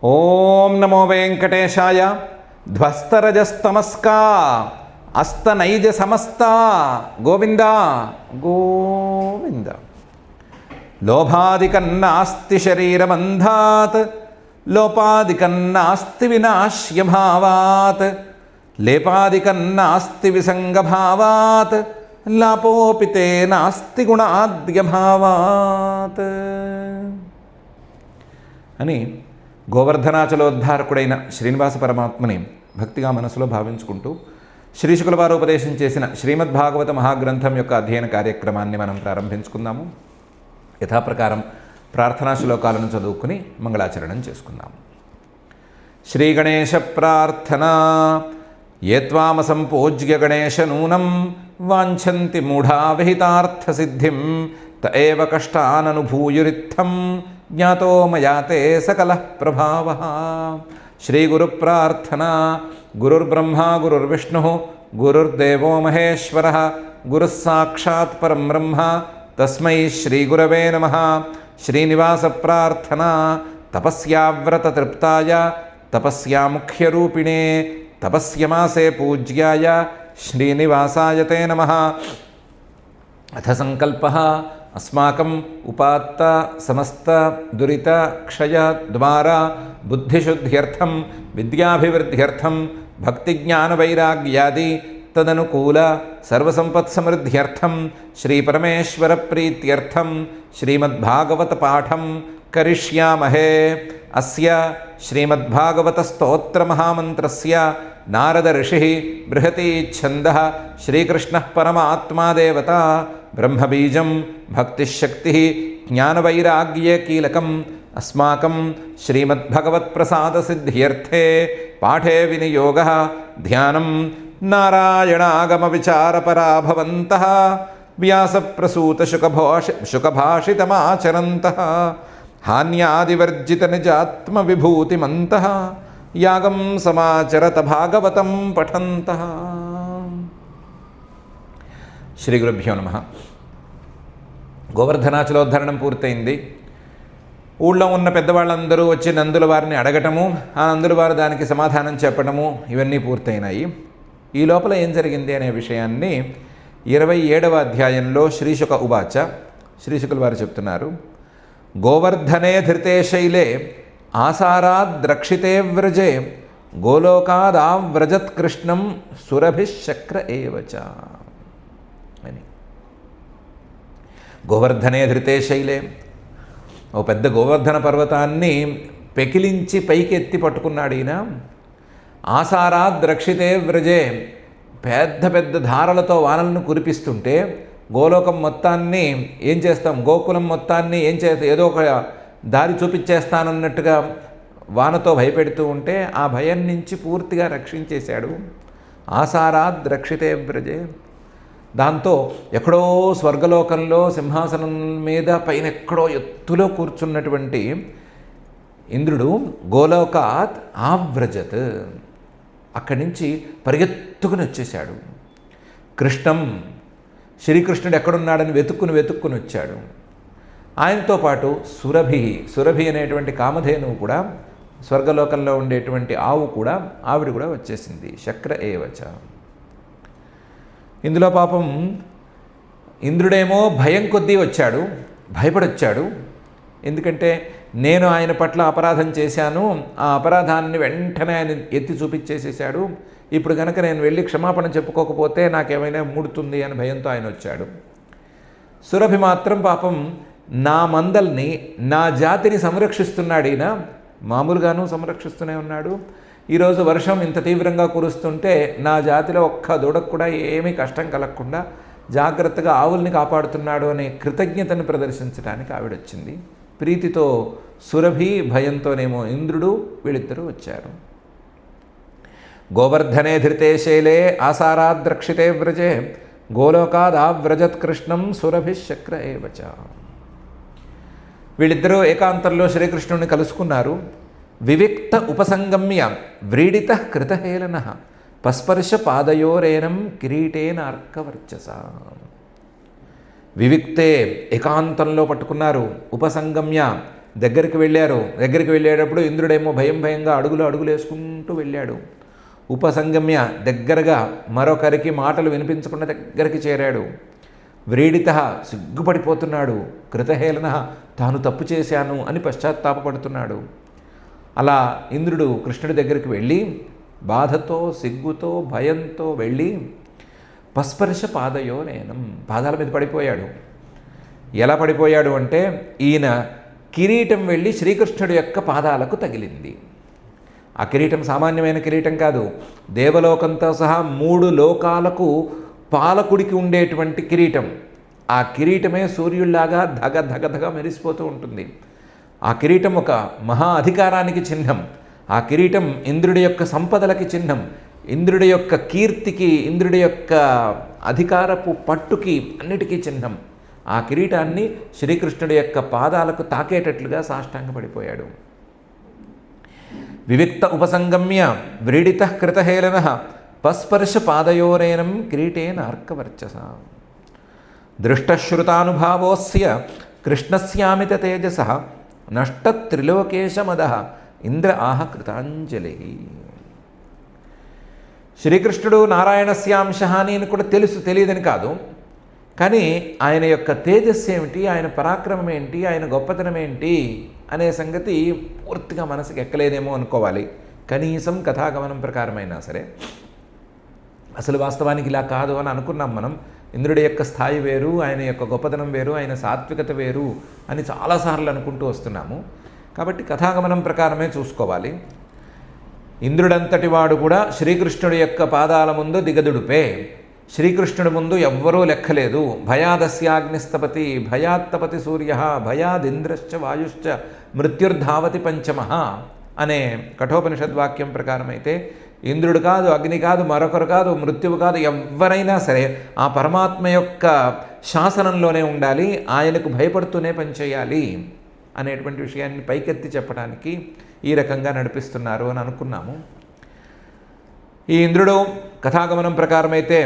ఓం నమో వెంకటేశాయ. ధ్వస్తరజస్తమస్కా అస్తనైజ సమస్త గోవింద గోవింద. లోభాదికన్నాస్తి శరీరబంధాత్ లోపాదికన్నాస్తి వినాశ్యభావాత్ లేపాదికన్నాస్తి విసంగభావాత్ లాపోపితే నాస్తి గుణాద్యభావాత్ అని గోవర్ధనాచలోద్ధారకుడైన శ్రీనివాస పరమాత్మని భక్తిగా మనసులో భావించుకుంటూ శ్రీశుకుల వారు ఉపదేశం చేసిన శ్రీమద్భాగవత మహాగ్రంథం యొక్క అధ్యయన కార్యక్రమాన్ని మనం ప్రారంభించుకుందాము. యథాప్రకారం ప్రార్థనా శ్లోకాలను చదువుకుని మంగళాచరణం చేసుకుందాము. శ్రీ గణేశ ప్రార్థన. ఏత్వామసంపూజ్య గణేశ నూనం వాంఛంతి మూఢా విహితార్థ సిద్ధిం త ఏవ కష్టాననుభూయురిత్థం జ్ఞాతో మయా తే సకలః ప్రభావః. శ్రీ గురు ప్రార్థన. గురుర్బ్రహ్మా గురుర్విష్ణుః గురుర్దేవో మహేశ్వరః గురుః సాక్షాత్ పరం బ్రహ్మ తస్మై శ్రీ గురవే నమః. శ్రీనివాస ప్రార్థన. తపస్యావ్రత తృప్తాయ తపస్యాముఖ్యరూపిణే తపస్యమాసే పూజ్యాయ శ్రీనివాసాయ తే నమః. అథ సంకల్పః అస్మాకం ఉపాత్త సమస్త దురిత క్షయ ద్వారా బుద్ధిశుద్ధ్యర్థం విద్యాభివృద్ధ్యర్థం భక్తిజ్ఞానవైరాగ్యాది తదనుకూల సర్వసంపత్సమృద్ధ్యర్థం శ్రీపరమేశ్వర ప్రీత్యర్థం శ్రీమద్భాగవత పాఠం కరిష్యామహే. అస్య శ్రీమద్భాగవత స్తోత్ర మహామంత్రస్య నారద ఋషిః బృహతి ఛందః శ్రీకృష్ణః పరమాత్మా దేవత బ్రహ్మబీజం భక్తిశక్తిః జ్ఞానవైరాగ్యే కీలకం. అస్మాకం శ్రీమద్భగవత్ప్రసాదసిద్ధ్యర్థే పాఠే వినియోగः ధ్యానం నారాయణాగమవిచారపరా భవంతః వ్యాసప్రసూతశుకభాషితమాచరంతః హాన్యాదివర్జితనిజాత్మవిభూతిమంతః యాగం సమాచరత భాగవతం పఠంతః. శ్రీ గురుభ్యో నమః. గోవర్ధనాచలోద్ధరణం పూర్తయింది. ఊళ్ళో ఉన్న పెద్దవాళ్ళందరూ వచ్చి నందుల వారిని అడగటము, ఆ నందుల వారు దానికి సమాధానం చెప్పడము ఇవన్నీ పూర్తయినాయి. ఈ లోపల ఏం జరిగింది అనే విషయాన్ని 27వ అధ్యాయంలో శ్రీశుక ఉవాచ శ్రీశుకుల వారు చెప్తున్నారు. గోవర్ధనే ధృతే శైలే ఆసారాద్రక్షితే వ్రజే గోలోకాదావ్రజత్కృష్ణం సురభిశక్ర ఏవచ అని. గోవర్ధనే ధృతే శైలే, ఓ పెద్ద గోవర్ధన పర్వతాన్ని పెకిలించి పైకి ఎత్తి పట్టుకున్నాడు ఈయన. ఆసారాద్రక్షితే వ్రజే, పెద్ద పెద్ద ధారలతో వానలను కురిపిస్తుంటే గోలోకం మొత్తాన్ని ఏం చేస్తాం, గోకులం మొత్తాన్ని ఏం చేస్తాం, ఏదో ఒక దారి చూపించేస్తానన్నట్టుగా వానతో భయపెడుతూ ఉంటే ఆ భయం నుంచి పూర్తిగా రక్షించేశాడు. ఆసారాద్ రక్షితే వ్రజే. దాంతో ఎక్కడో స్వర్గలోకంలో సింహాసనం మీద పైన ఎక్కడో ఎత్తులో కూర్చున్నటువంటి ఇంద్రుడు గోలోకాత్ ఆవ్రజత్, అక్కడి నుంచి పరిగెత్తుకుని వచ్చేశాడు. కృష్ణం, శ్రీకృష్ణుడు ఎక్కడున్నాడని వెతుక్కుని వచ్చాడు. ఆయనతో పాటు సురభి అనేటువంటి కామధేనువు కూడా, స్వర్గలోకంలో ఉండేటువంటి ఆవు కూడా, ఆవిడ కూడా వచ్చేసింది. శక్ర ఏవచ. ఇందులో పాపం ఇంద్రుడేమో భయం కొద్దీ వచ్చాడు, భయపడొచ్చాడు. ఎందుకంటే నేను ఆయన పట్ల అపరాధం చేశాను, ఆ అపరాధాన్ని వెంటనే ఆయన ఎత్తి చూపించేసేసాడు. ఇప్పుడు కనుక నేను వెళ్ళి క్షమాపణ చెప్పుకోకపోతే నాకేమైనా ముడుతుంది అని భయంతో ఆయన వచ్చాడు. సురభి మాత్రం పాపం నా మందల్ని, నా జాతిని సంరక్షిస్తున్నాడు. ఈయన మామూలుగాను సంరక్షిస్తూనే ఉన్నాడు. ఈరోజు వర్షం ఇంత తీవ్రంగా కురుస్తుంటే నా జాతిలో ఒక్క దూడకు కూడా ఏమీ కష్టం కలగకుండా జాగ్రత్తగా ఆవుల్ని కాపాడుతున్నాడు అనే కృతజ్ఞతను ప్రదర్శించడానికి ఆవిడొచ్చింది. ప్రీతితో సురభి, భయంతోనేమో ఇంద్రుడు, వీళ్ళిద్దరూ వచ్చారు. గోవర్ధనే ధృతే శైలే ఆసారాద్రక్షితే వ్రజే గోలోకాదావ్రజత్కృష్ణం సురభిశక్ర ఏవచ. వీళ్ళిద్దరూ ఏకాంతంలో శ్రీకృష్ణుని కలుసుకున్నారు. వివిక్త ఉపసంగమ్య వ్రీడిత కృతహేళన పస్పర్శ పాదయోరేనం కిరీటేనార్కవర్చస. వివిక్తే ఏకాంతంలో పట్టుకున్నారు. ఉపసంగమ్య దగ్గరికి వెళ్ళేటప్పుడు ఇంద్రుడేమో భయంగా అడుగులు వేసుకుంటూ వెళ్ళాడు. ఉపసంగమ్య దగ్గరగా మరొకరికి మాటలు వినిపించకుండా దగ్గరికి చేరాడు. వ్రీడిత సిగ్గుపడిపోతున్నాడు. కృతహేళన తాను తప్పు చేశాను అని పశ్చాత్తాపపడుతున్నాడు. అలా ఇంద్రుడు కృష్ణుడి దగ్గరికి వెళ్ళి బాధతో సిగ్గుతో భయంతో వెళ్ళి పస్పర్శ పాదయో నేనం పాదాల మీద పడిపోయాడు. ఎలా పడిపోయాడు అంటే ఈయన కిరీటం వెళ్ళి శ్రీకృష్ణుడి యొక్క పాదాలకు తగిలింది. ఆ కిరీటం సామాన్యమైన కిరీటం కాదు. దేవలోకంతో సహా 3 లోకాలకు పాలకుడికి ఉండేటువంటి కిరీటం. ఆ కిరీటమే సూర్యుల్లాగా ధగ మెరిసిపోతూ ఉంటుంది. ఆ కిరీటం ఒక మహా అధికారానికి చిహ్నం. ఆ కిరీటం ఇంద్రుడి యొక్క సంపదలకి చిహ్నం. ఇంద్రుడి యొక్క కీర్తికి, ఇంద్రుడి యొక్క అధికారపు పట్టుకి అన్నిటికీ చిహ్నం. ఆ కిరీటాన్ని శ్రీకృష్ణుడి యొక్క పాదాలకు తాకేటట్లుగా సాష్టాంగపడిపోయాడు. వివిక్త ఉపసంగమ్య వ్రీడిత కృతహేళన పస్పర్శ పాదయోరేనం కిరీటేన అర్కవర్చస దృష్టశ్రుతానుభావోస్య కృష్ణస్యామిత తేజస నష్టత్రిలోకేశమద ఇంద్ర ఆహ కృతాంజలి. శ్రీకృష్ణుడు నారాయణస్యాంశ అని కూడా తెలియదని కాదు, కానీ ఆయన యొక్క తేజస్సు ఏమిటి, ఆయన పరాక్రమం ఏంటి, ఆయన గొప్పతనం ఏంటి అనే సంగతి పూర్తిగా మనసుకి ఎక్కలేదేమో అనుకోవాలి. కనీసం కథాగమనం ప్రకారమైనా సరే. అసలు వాస్తవానికి ఇలా కాదు అని అనుకున్నాం మనం. ఇంద్రుడి యొక్క స్థాయి వేరు, ఆయన యొక్క గొప్పతనం వేరు, ఆయన సాత్వికత వేరు అని చాలాసార్లు అనుకుంటూ వస్తున్నాము. కాబట్టి కథాగమనం ప్రకారమే చూసుకోవాలి. ఇంద్రుడంతటి వాడు కూడా శ్రీకృష్ణుడి యొక్క పాదాల ముందు దిగదుడుపే. శ్రీకృష్ణుడి ముందు ఎవ్వరూ లెక్కలేదు. భయాదస్యాగ్నిస్తపతి భయాత్తపతి సూర్య భయాదింద్రశ్చ వాయుశ్చ మృత్యుర్ధావతి పంచమః అనే కఠోపనిషద్వాక్యం ప్రకారమైతే ఇంద్రుడు కాదు, అగ్ని కాదు, మరొకరు కాదు, మృత్యువు కాదు, ఎవరైనా సరే ఆ పరమాత్మ యొక్క శాసనంలోనే ఉండాలి, ఆయనకు భయపడుతూనే పనిచేయాలి అనేటువంటి విషయాన్ని పైకెత్తి చెప్పడానికి ఈ రకంగా నడిపిస్తున్నారు అని అనుకున్నాము. ఈ ఇంద్రుడు కథాగమనం ప్రకారమైతే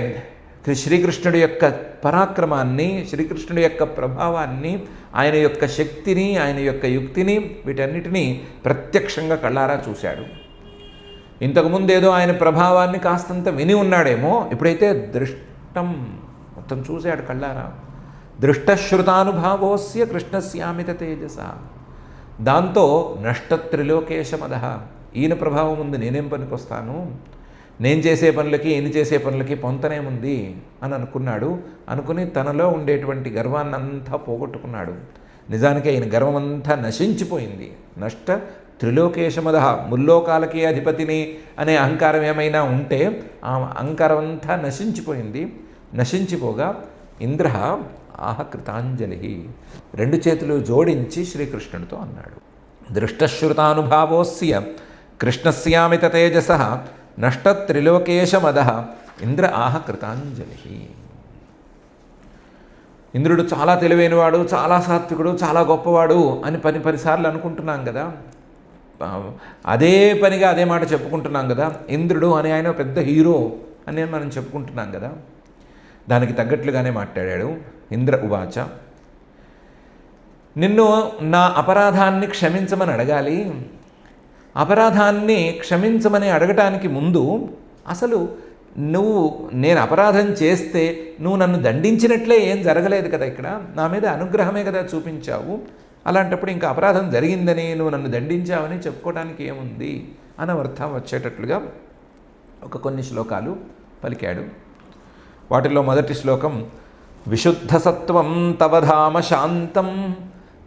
శ్రీకృష్ణుడి యొక్క పరాక్రమాన్ని, శ్రీకృష్ణుడి యొక్క ప్రభావాన్ని, ఆయన యొక్క శక్తిని, ఆయన యొక్క యుక్తిని, వీటన్నిటినీ ప్రత్యక్షంగా కళ్ళారా చూశాడు. ఇంతకుముందు ఏదో ఆయన ప్రభావాన్ని కాస్తంత విని ఉన్నాడేమో, ఇప్పుడైతే దృష్టం మొత్తం చూశాడు కళ్ళారా. దృష్టశ్రుతానుభావోస్య కృష్ణస్యామిత తేజస. దాంతో నష్టత్రిలోకేశమద. ఈయన ప్రభావం ముందు నేనేం పనికొస్తాను, నేను చేసే పనులకి ఈయన చేసే పనులకి పొంతనేముంది అని అనుకుని తనలో ఉండేటువంటి గర్వాన్నంతా పోగొట్టుకున్నాడు. నిజానికి ఆయన గర్వమంతా నశించిపోయింది. నష్ట త్రిలోకేశమద. ముల్లోకాలకి అధిపతిని అనే అహంకారం ఏమైనా ఉంటే ఆ అహంకారం అంతా నశించిపోయింది. నశించిపోగా ఇంద్ర ఆహ కృతాంజలి 2 చేతులు జోడించి శ్రీకృష్ణుడితో అన్నాడు, దృష్టశ్రుతానుభావోస్య కృష్ణస్యామిత తేజస నష్టత్రిలోకేశమద ఇంద్ర ఆహ కృతాంజలి. ఇంద్రుడు చాలా తెలివైనవాడు, చాలా సాత్వికుడు, చాలా గొప్పవాడు అని పనిసార్లు అనుకుంటున్నాం కదా. అదే పనిగా అదే మాట చెప్పుకుంటున్నాం కదా. ఇంద్రుడు అని ఆయన పెద్ద హీరో అని మనం చెప్పుకుంటున్నాం కదా. దానికి తగ్గట్లుగానే మాట్లాడాడు. ఇంద్ర ఉవాచ, నిన్ను నా అపరాధాన్ని క్షమించమని అడగాలి. అపరాధాన్ని క్షమించమని అడగటానికి ముందు అసలు నేను అపరాధం చేస్తే నువ్వు నన్ను దండించినట్లే ఏం జరగలేదు కదా. ఇక్కడ నా మీద అనుగ్రహమే కదా చూపించావు. అలాంటప్పుడు ఇంకా అపరాధం జరిగిందని నువ్వు నన్ను దండించావని చెప్పుకోవడానికి ఏముంది అని అర్థం వచ్చేటట్లుగా కొన్ని శ్లోకాలు పలికాడు. వాటిల్లో మొదటి శ్లోకం, విశుద్ధ సత్వం తవధామ శాంతం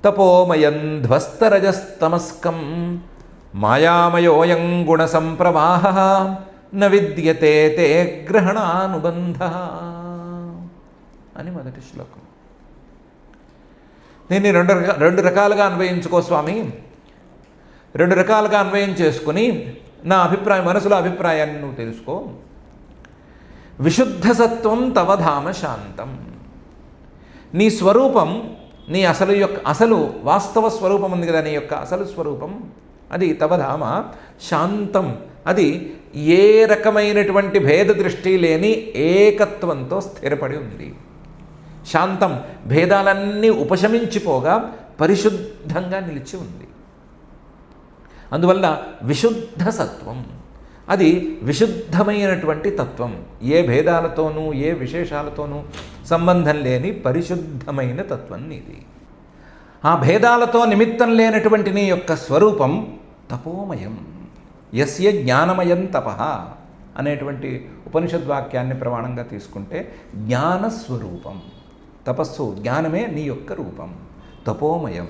తపోమయం ధ్వస్తరజస్తమస్కం మాయామయోయం గుణ సంప్రవాహ న విద్యతే తే గ్రహణానుబంధ అని మొదటి శ్లోకం. దీన్ని రెండు రకాలుగా అన్వయించుకో స్వామి. 2 రకాలుగా అన్వయం చేసుకుని నా మనసులో అభిప్రాయాన్ని నువ్వు తెలుసుకో. విశుద్ధ సత్వం తవధామ శాంతం. నీ స్వరూపం, నీ అసలు వాస్తవ స్వరూపం ఉంది కదా, నీ యొక్క అసలు స్వరూపం అది తవధామ శాంతం. అది ఏ రకమైనటువంటి భేద దృష్టి లేని ఏకత్వంతో స్థిరపడి ఉంది. శాంతం, భేదాలన్నీ ఉపశమించిపోగా పరిశుద్ధంగా నిలిచి ఉంది. అందువల్ల విశుద్ధ సత్వం, అది విశుద్ధమైనటువంటి తత్వం, ఏ భేదాలతోనూ ఏ విశేషాలతోనూ సంబంధం లేని పరిశుద్ధమైన తత్వం నీది. ఆ భేదాలతో నిమిత్తం లేనటువంటి నీ యొక్క స్వరూపం తపోమయం. యస్య జ్ఞానమయం తపః అనేటువంటి ఉపనిషద్వాక్యాన్ని ప్రమాణంగా తీసుకుంటే జ్ఞానస్వరూపం. తపస్సు జ్ఞానమే నీ యొక్క రూపం, తపోమయం.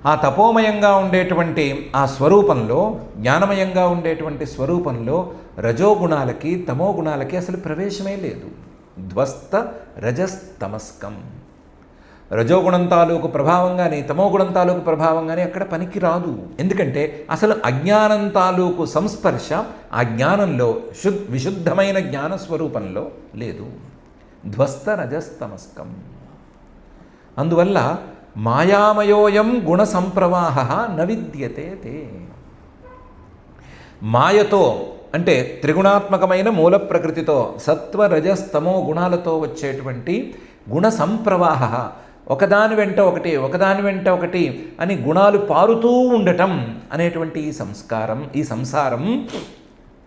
ఆ తపోమయంగా ఉండేటువంటి ఆ స్వరూపంలో, జ్ఞానమయంగా ఉండేటువంటి స్వరూపంలో రజోగుణాలకి తమోగుణాలకి అసలు ప్రవేశమే లేదు. ధ్వస్త రజస్తమస్కం. రజోగుణం తాలూకు ప్రభావం కానీ తమోగుణం తాలూకు ప్రభావం కానీ అక్కడ పనికి రాదు. ఎందుకంటే అసలు అజ్ఞానం తాలూకు సంస్పర్శ ఆ జ్ఞానంలో విశుద్ధమైన జ్ఞానస్వరూపంలో లేదు. ధ్వస్త రజస్తమస్కం. అందువల్ల మాయామయోయం గుణ సంప్రవాహ న విద్యతే తే. మాయతో అంటే త్రిగుణాత్మకమైన మూల ప్రకృతితో సత్వ రజస్తమో గుణాలతో వచ్చేటువంటి గుణ సంప్రవాహ, ఒకదాని వెంట ఒకటి ఒకదాని వెంట ఒకటి అని గుణాలు పారుతూ ఉండటం అనేటువంటి ఈ సంసారం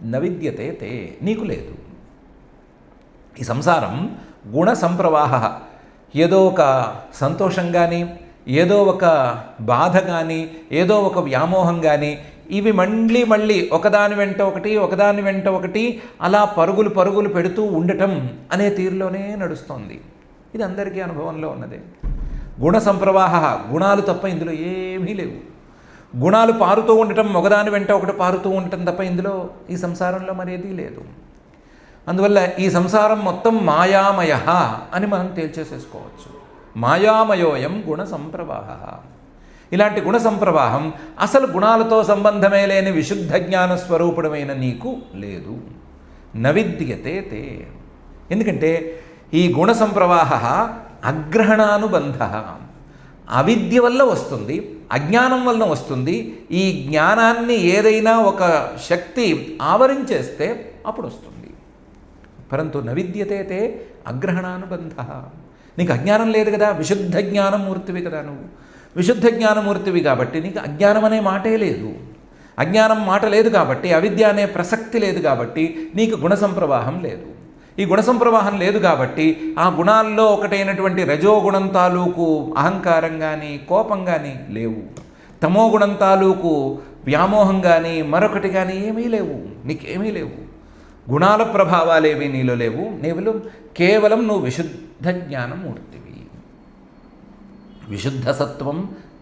న విద్యతే తే, నీకు లేదు. ఈ సంసారం గుణ సంప్రవాహ, ఏదో ఒక సంతోషం కానీ, ఏదో ఒక బాధ కానీ, ఏదో ఒక వ్యామోహం కానీ, ఇవి మళ్ళీ ఒకదాని వెంట ఒకటి అలా పరుగులు పెడుతూ ఉండటం అనే తీరులోనే నడుస్తోంది. ఇది అందరికీ అనుభవంలో ఉన్నదే. గుణ సంప్రవాహ, గుణాలు తప్ప ఇందులో ఏమీ లేవు. గుణాలు పారుతూ ఉండటం, ఒకదాని వెంట ఒకటి పారుతూ ఉండటం తప్ప ఇందులో ఈ సంసారంలో మరేదీ లేదు. అందువల్ల ఈ సంసారం మొత్తం మాయామయ అని మనం తేల్చేసేసుకోవచ్చు. మాయామయోయం గుణ సంప్రవాహ. ఇలాంటి గుణ సంప్రవాహం అసలు గుణాలతో సంబంధమే లేని విశుద్ధ జ్ఞాన స్వరూపుడమైన నీకు లేదు. న విద్యతే తే. ఎందుకంటే ఈ గుణ సంప్రవాహ అగ్రహణానుబంధ, అవిద్య వల్ల వస్తుంది, అజ్ఞానం వల్ల వస్తుంది. ఈ జ్ఞానాన్ని ఏదైనా ఒక శక్తి ఆవరించేస్తే అప్పుడు వస్తుంది. పరంతు న విద్యతే తే అగ్రహణానుబంధ. నీకు అజ్ఞానం లేదు కదా, విశుద్ధ జ్ఞానమూర్తివి కదా నువ్వు. విశుద్ధ జ్ఞానమూర్తివి కాబట్టి నీకు అజ్ఞానం అనే మాటే లేదు. అజ్ఞానం మాట లేదు కాబట్టి, అవిద్య అనే ప్రసక్తి లేదు కాబట్టి నీకు గుణ సంప్రవాహం లేదు. ఈ గుణ సంప్రవాహం లేదు కాబట్టి ఆ గుణాల్లో ఒకటైనటువంటి రజోగుణం తాలూకు అహంకారం కానీ కోపం కానీ లేవు. తమోగుణం తాలూకు వ్యామోహం కానీ మరొకటి కానీ ఏమీ లేవు, నీకేమీ లేవు. గుణాల ప్రభావాలేవి నీలో లేవు. నీవులు కేవలం నువ్వు విశుద్ధ జ్ఞానమూర్తివి. విశుద్ధ సత్వం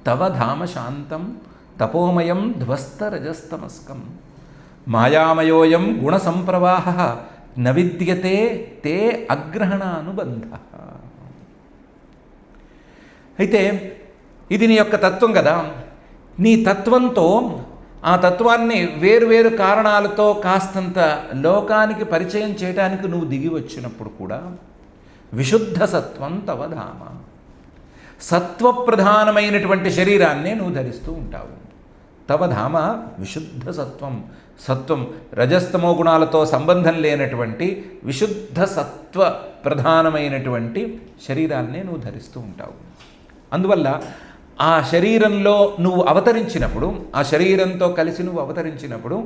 తవ ధామ శాంతం తపోమయం ధ్వస్త రజస్తమస్కం. మాయామయోయం గుణ సంప్రవాహ న విద్యతే తే అగ్రహణానుబంధ. అయితే ఇది నీ యొక్క తత్వం కదా. నీ తత్వంతో ఆ తత్వాన్ని వేరువేరు కారణాలతో కాస్తంత లోకానికి పరిచయం చేయడానికి నువ్వు దిగి వచ్చినప్పుడు కూడా విశుద్ధ సత్వం తవ ధామ, సత్వప్రధానమైనటువంటి శరీరాన్నే నువ్వు ధరిస్తూ ఉంటావు. తవ ధామ విశుద్ధ సత్వం, సత్వం రజస్తమో గుణాలతో సంబంధం లేనటువంటి విశుద్ధ సత్వ ప్రధానమైనటువంటి శరీరాన్నే నువ్వు ధరిస్తూ ఉంటావు. అందువల్ల ఆ శరీరంలో నువ్వు అవతరించినప్పుడు, ఆ శరీరంతో కలిసి నువ్వు అవతరించినప్పుడు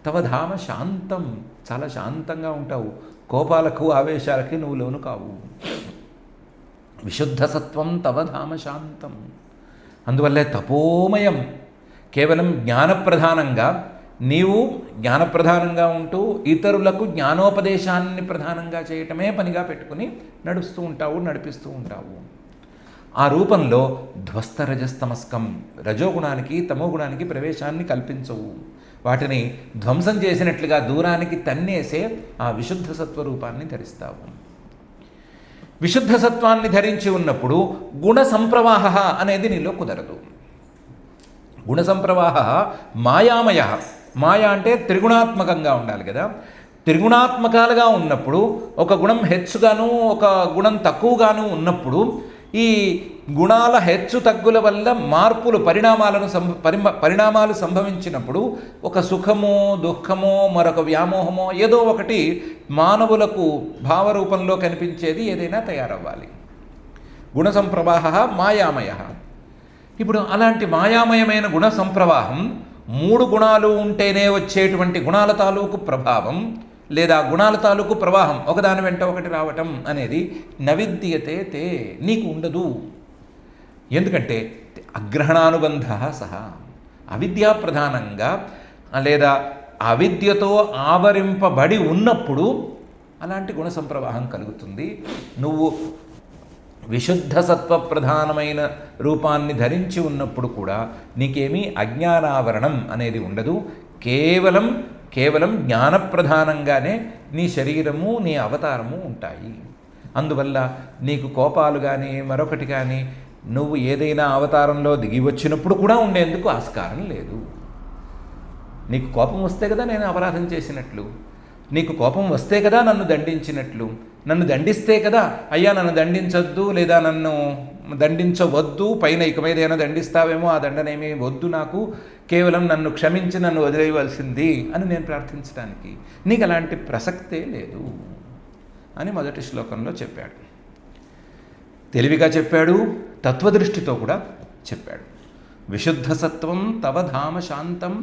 తవ ధామ శాంతం, చాలా శాంతంగా ఉంటావు. కోపాలకు ఆవేశాలకి నువ్వు లోను కావు. విశుద్ధ సత్వం తవ ధామ శాంతం. అందువల్లే తపోమయం, కేవలం జ్ఞానప్రధానంగా నీవు జ్ఞానప్రధానంగా ఉంటూ ఇతరులకు జ్ఞానోపదేశాన్ని ప్రధానంగా చేయటమే పనిగా పెట్టుకుని నడుస్తూ ఉంటావు, నడిపిస్తూ ఉంటావు. ఆ రూపంలో ధ్వస్త రజస్తమస్కం, రజోగుణానికి తమోగుణానికి ప్రవేశాన్ని కల్పించవు. వాటిని ధ్వంసం చేసినట్లుగా దూరానికి తన్నేసే ఆ విశుద్ధ సత్వరూపాన్ని ధరిస్తావు. విశుద్ధ సత్వాన్ని ధరించి ఉన్నప్పుడు గుణ సంప్రవాహ అనేది నీలో కుదరదు. గుణ సంప్రవాహ మాయామయ. మాయ అంటే త్రిగుణాత్మకంగా ఉండాలి కదా. త్రిగుణాత్మకాలుగా ఉన్నప్పుడు ఒక గుణం హెచ్చుగాను ఒక గుణం తక్కువగాను ఉన్నప్పుడు ఈ గుణాల హెచ్చు తగ్గుల వల్ల మార్పులు పరిణామాలు సంభవించినప్పుడు ఒక సుఖమో దుఃఖమో మరొక వ్యామోహమో ఏదో ఒకటి మానవులకు భావరూపంలో కనిపించేది ఏదైనా తయారవ్వాలి. గుణ సంప్రవాహ మాయామయ. ఇప్పుడు అలాంటి మాయామయమైన గుణ సంప్రవాహం 3 గుణాలు ఉంటేనే వచ్చేటువంటి గుణాల తాలూకు ప్రభావం లేదా గుణాల తాలూకు ప్రవాహం ఒకదాని వెంట ఒకటి రావటం అనేది నవిద్యతే తే నీకు ఉండదు. ఎందుకంటే అగ్రహణానుబంధ సహా అవిద్యా ప్రధానంగా లేదా అవిద్యతో ఆవరింపబడి ఉన్నప్పుడు అలాంటి గుణ సంప్రవాహం కలుగుతుంది. నువ్వు విశుద్ధ సత్వ ప్రధానమైన రూపాన్ని ధరించి ఉన్నప్పుడు కూడా నీకేమీ అజ్ఞానావరణం అనేది ఉండదు. కేవలం జ్ఞానప్రధానంగానే నీ శరీరము నీ అవతారము ఉంటాయి. అందువల్ల నీకు కోపాలు కానీ మరొకటి కానీ నువ్వు ఏదైనా అవతారంలో దిగి వచ్చినప్పుడు కూడా ఉండేందుకు ఆస్కారం లేదు. నీకు కోపం వస్తే కదా నేను అపరాధం చేసినట్లు, నీకు కోపం వస్తే కదా నన్ను దండించినట్లు, నన్ను దండిస్తే కదా అయ్యా నన్ను దండించొద్దు లేదా నన్ను దండించవద్దు, పైన ఇక మీద ఏమైనా దండిస్తావేమో ఆ దండనేమీ వద్దు, నాకు కేవలం నన్ను క్షమించి నన్ను వదిలేయవలసింది అని నేను ప్రార్థించడానికి. నీకు అలాంటి ప్రసక్తే లేదు అని మొదటి శ్లోకంలో చెప్పాడు. తెలివిగా చెప్పాడు, తత్వదృష్టితో కూడా చెప్పాడు. విశుద్ధ సత్వం తవ ధామ శాంతం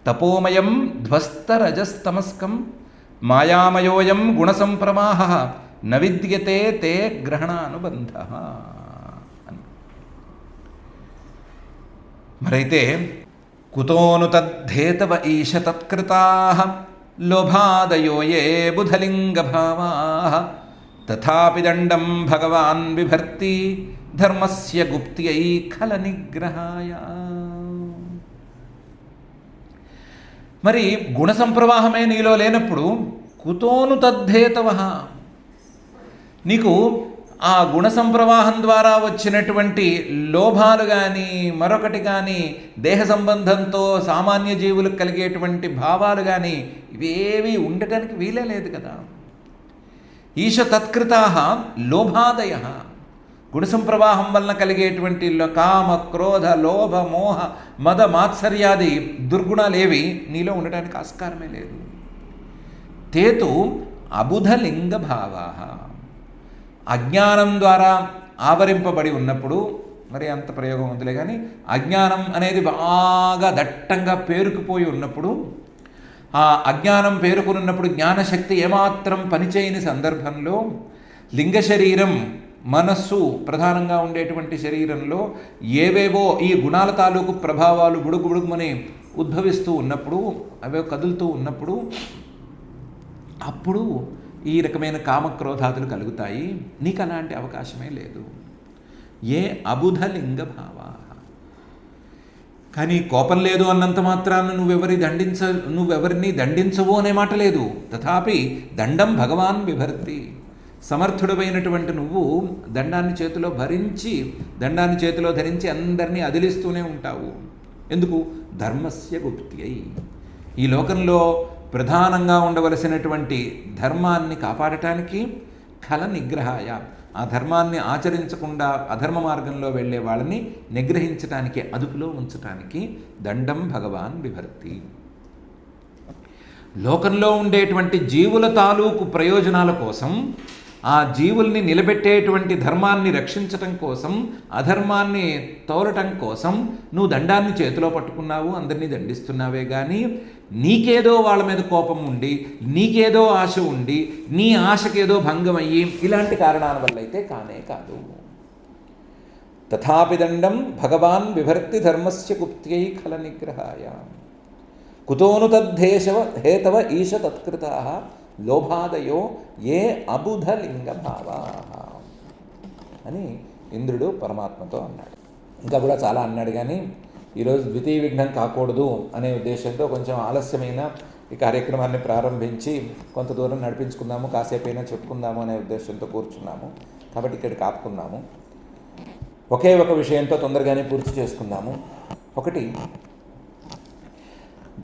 తపోమయం ధ్వస్తరజస్తమస్కం మాయామయోయం గుణసంప్రవాహ న విద్యతే తే గ్రహణానుబంధ అని. మరైతే కుతోను తద్ధేతవ ఈశ తత్కృతాః లోభాదయో ఏ బుధలింగభావాః తథాపి దండం భగవాన్ బిభర్తి ధర్మస్య గుప్త్యై ఖల నిగ్రహాయ. మరి గుణ సంప్రవాహమే నీలో లేనప్పుడు కుతోను తద్ధేతవ, నీకు ఆ గుణ సంప్రవాహం ద్వారా వచ్చినటువంటి లోభాలు కానీ మరొకటి కానీ దేహ సంబంధంతో సామాన్య జీవులకు కలిగేటువంటి భావాలు కానీ ఇవేవి ఉండటానికి వీలే లేదు కదా. ఈశ తత్కృతాః లోభాదయ, గుణ సంప్రవాహం వలన కలిగేటువంటి కామ క్రోధ లోభ మోహ మద మాత్సర్యాది దుర్గుణాలేవి నీలో ఉండటానికి ఆస్కారమే లేదు. తేతు అబుధలింగ భావాః, అజ్ఞానం ద్వారా ఆవరింపబడి ఉన్నప్పుడు, మరి అంత ప్రయోగం ఉందిలే కానీ అజ్ఞానం అనేది బాగా దట్టంగా పేరుకుపోయి ఉన్నప్పుడు, ఆ అజ్ఞానం పేరుకున్నప్పుడు జ్ఞానశక్తి ఏమాత్రం పనిచేయని సందర్భంలో లింగ శరీరం మనస్సు ప్రధానంగా ఉండేటువంటి శరీరంలో ఏవేవో ఈ గుణాల తాలూకు ప్రభావాలు బుడుగుబుడుగుమని ఉద్భవిస్తూ ఉన్నప్పుడు, అవే కదులుతూ ఉన్నప్పుడు అప్పుడు ఈ రకమైన కామక్రోధాదులు కలుగుతాయి. నీకు అలాంటి అవకాశమే లేదు. ఏ అబుధలింగ భావా. కానీ కోపం లేదు అన్నంత మాత్రాన నువ్వెవరిని దండించవు అనే మాట లేదు. తథాపి దండం భగవాన్ బిభర్తి, సమర్థుడమైనటువంటి నువ్వు దండాన్ని చేతిలో ధరించి అందరినీ అదిలిస్తూనే ఉంటావు. ఎందుకు? ధర్మస్య గుప్త్యై, ఈ లోకంలో ప్రధానంగా ఉండవలసినటువంటి ధర్మాన్ని కాపాడటానికి, ఖల నిగ్రహాయ, ఆ ధర్మాన్ని ఆచరించకుండా అధర్మ మార్గంలో వెళ్ళే వాళ్ళని నిగ్రహించటానికి, అదుపులో ఉంచటానికి దండం భగవాన్ బిభర్తి. లోకంలో ఉండేటువంటి జీవుల తాలూకు ప్రయోజనాల కోసం, ఆ జీవుల్ని నిలబెట్టేటువంటి ధర్మాన్ని రక్షించటం కోసం, అధర్మాన్ని తోలటం కోసం నువ్వు దండాన్ని చేతిలో పట్టుకున్నావు, అందరినీ దండిస్తున్నావే కానీ నీకేదో వాళ్ళ మీద కోపం ఉండి, నీకేదో ఆశ ఉండి, నీ ఆశకేదో భంగం అయ్యి ఇలాంటి కారణాల వల్ల అయితే కానే కాదు. తథాపి దండం భగవాన్ బిభర్తి ధర్మస్య గుప్త్యై ఖల నిగ్రహాయ. కుతోను తద్ధేతవ ఈశ తత్కృతాః లోభాదయో ఏ అబుధలింగ భావాః అని ఇంద్రుడు పరమాత్మతో అన్నాడు. ఇంకా కూడా చాలా అన్నాడు కానీ ఈరోజు ద్వితీయ విఘ్నం కాకూడదు అనే ఉద్దేశంతో కొంచెం ఆలస్యమైన ఈ కార్యక్రమాన్ని ప్రారంభించి కొంత దూరం నడిపించుకుందాము, కాసేపైనా చెప్పుకుందాము అనే ఉద్దేశంతో కూర్చున్నాము. కాబట్టి ఇక్కడికి ఆపుకుందాము. ఒకే ఒక విషయంతో తొందరగానే పూర్తి చేసుకుందాము. ఒకటి,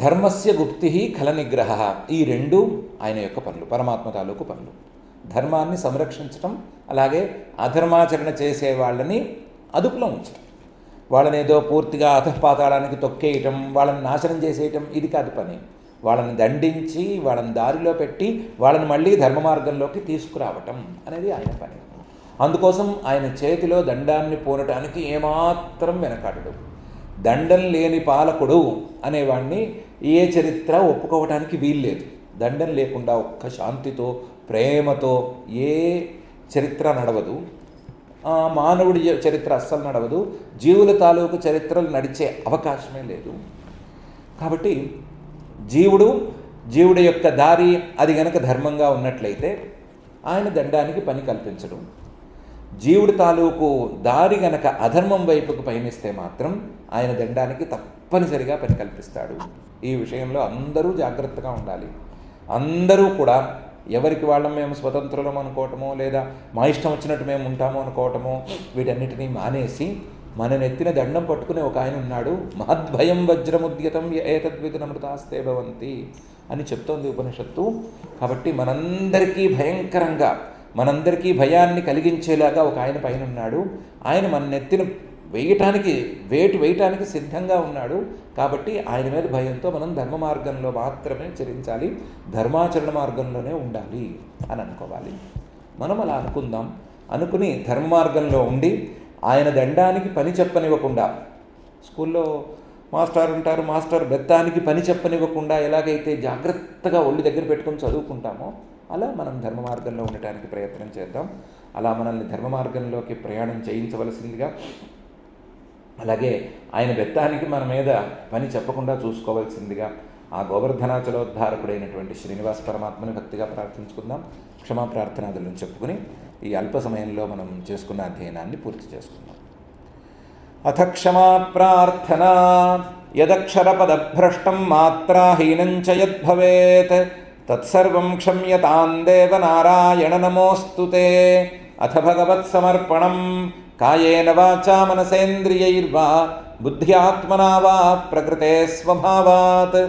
ధర్మస్య గుప్తి ఖల నిగ్రహ. ఈ రెండు ఆయన యొక్క పనులు, పరమాత్మ తాలూకు పనులు. ధర్మాన్ని సంరక్షించటం, అలాగే అధర్మాచరణ చేసే వాళ్ళని అదుపులో ఉంచడం. వాళ్ళని ఏదో పూర్తిగా అధపాతాళానికి తొక్కేయటం, వాళ్ళని నాశనం చేసేయటం ఇది కాదు పని. వాళ్ళని దండించి, వాళ్ళని దారిలో పెట్టి, వాళ్ళని మళ్ళీ ధర్మ మార్గంలోకి తీసుకురావటం అనేది ఆయన పని. అందుకోసం ఆయన చేతిలో దండాన్ని పూనటానికి ఏమాత్రం వెనకాడడు. దండం లేని పాలకుడు అనేవాడిని ఏ చరిత్ర ఒప్పుకోవటానికి వీల్లేదు. దండం లేకుండా ఒక్క శాంతితో ప్రేమతో ఏ చరిత్ర నడవదు. మానవుడి చరిత్ర అస్సలు నడవదు. జీవుల తాలూకు చరిత్రలు నడిచే అవకాశమే లేదు. కాబట్టి జీవుడి యొక్క దారి అది గనక ధర్మంగా ఉన్నట్లయితే ఆయన దండానికి పని కల్పించడం. జీవుడి తాలూకు దారి గనక అధర్మం వైపుకు పయనిస్తే మాత్రం ఆయన దండానికి తప్పనిసరిగా పని కల్పిస్తాడు. ఈ విషయంలో అందరూ జాగ్రత్తగా ఉండాలి. అందరూ కూడా ఎవరికి వాళ్ళం మేము స్వతంత్రులం అనుకోవటమో, లేదా మా ఇష్టం వచ్చినట్టు మేము ఉంటాము అనుకోవటమో, వీటన్నిటినీ మానేసి మన నెత్తిన దండం పట్టుకునే ఒక ఆయన ఉన్నాడు. మహద్భయం వజ్రముద్యతం ఏతద్విధనమృతాస్తే భవంతి అని చెప్తోంది ఉపనిషత్తు. కాబట్టి మనందరికీ భయాన్ని కలిగించేలాగా ఒక ఆయన పైన ఉన్నాడు. ఆయన మన నెత్తిన వేయటానికి సిద్ధంగా ఉన్నాడు. కాబట్టి ఆయన మీద భయంతో మనం ధర్మ మార్గంలో మాత్రమే చరించాలి, ధర్మాచరణ మార్గంలోనే ఉండాలి అని అనుకోవాలి. మనం అలా అనుకుందాం. అనుకుని ధర్మ మార్గంలో ఉండి ఆయన దండానికి పని చెప్పనివ్వకుండా, స్కూల్లో మాస్టర్ ఉంటారు, మాస్టర్ బెత్తానికి పని చెప్పనివ్వకుండా ఎలాగైతే జాగ్రత్తగా ఒళ్ళు దగ్గర పెట్టుకొని చదువుకుంటామో అలా మనం ధర్మ మార్గంలో ఉండటానికి ప్రయత్నం చేద్దాం. అలా మనల్ని ధర్మ మార్గంలోకి ప్రయాణం చేయించవలసిందిగా, అలాగే ఆయన బెత్తానికి మన మీద పని చెప్పకుండా చూసుకోవాల్సిందిగా ఆ గోవర్ధనాచలోద్ధారకుడైనటువంటి శ్రీనివాస పరమాత్మని భక్తిగా ప్రార్థించుకుందాం. క్షమా ప్రార్థనాదులను చెప్పుకుని ఈ అల్ప సమయంలో మనం చేసుకున్న అధ్యయనాన్ని పూర్తి చేసుకుందాం. అథ క్షమా ప్రార్థనా. యదక్షరపదభ్రష్టం మాత్రాహీనం చ యద్భవేత్ తత్సర్వం క్షమ్యతాం దేవ నారాయణ నమోస్తుతే. అథ భగవత్సమర్పణం కాయేన వాచా మనసేంద్రియైర్వా బుద్ధ్యాత్మనా వా ప్రకృతే స్వభావాత్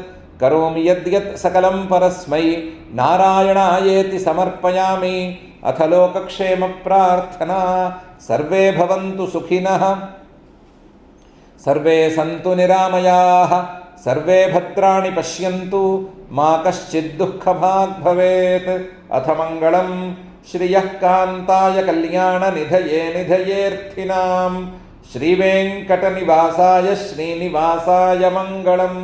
కరోమి యద్యత్ సకలం పరస్మై నారాయణాయేతి సమర్పయామి. అథ లోకక్షేమ ప్రార్థనా. సర్వే భవంతు సుఖినః, సర్వే సంతు నిరామయాః, సర్వే భద్రాణి పశ్యంతు, మా కశ్చిద్ దుఃఖభాగ్ భవేత్. అథ మంగళం శ్రియః కాంతాయ కళ్యాణ నిధయే నిధయేర్థినాం శ్రీవేంకటనివాసాయ శ్రీనివాసాయ మంగళం.